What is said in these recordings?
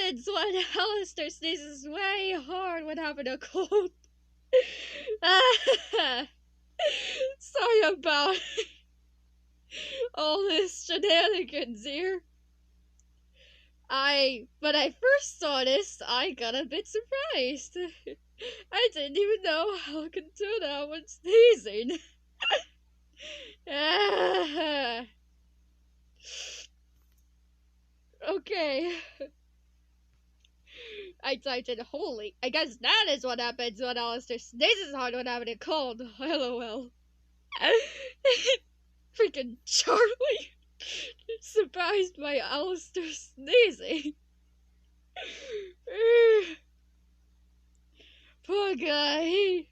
happens when Alastor sneezes way hard when having a cold. Sorry about all this shenanigans here. When I first saw this, I got a bit surprised. I didn't even know how I could do that when sneezing. Okay. I typed in holy. I guess that is what happens when Alastor sneezes hard when having a cold. LOL. Freaking Charlie. Surprised by Alastor sneezing. Poor guy.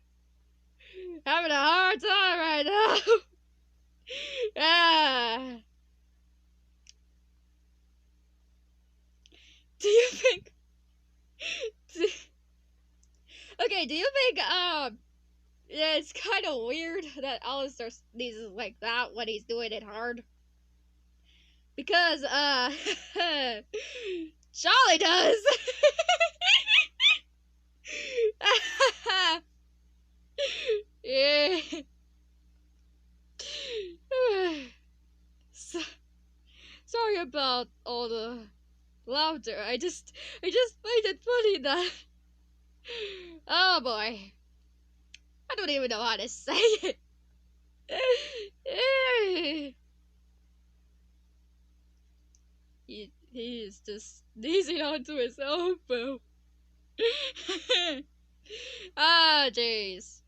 Having a hard time right now. Do you think... Okay, do you think, yeah, it's kind of weird that Alastor sneezes like that when he's doing it hard? Because, Charlie does! Yeah. Sorry about all the laughter. I just find it funny that... Oh boy. I don't even know how to say it. He is just sneezing onto his elbow. Ah, jeez.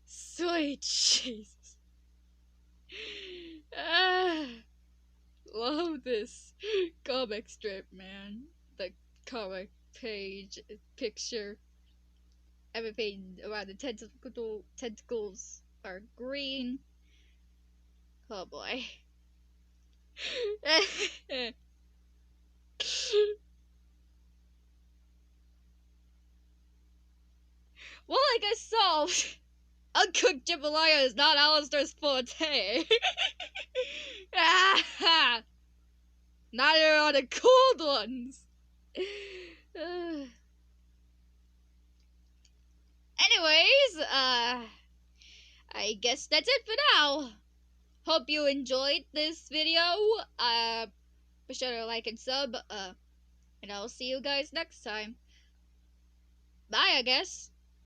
Sweet Jesus. Love this comic strip, man. The comic page picture. Everything around the tentacles are green. Oh boy. Well, I guess so. Uncooked jambalaya is not Alastor's forte. Neither are the cold ones. Anyways, I guess that's it for now. Hope you enjoyed this video. Be sure to like and sub. And I'll see you guys next time. Bye, I guess.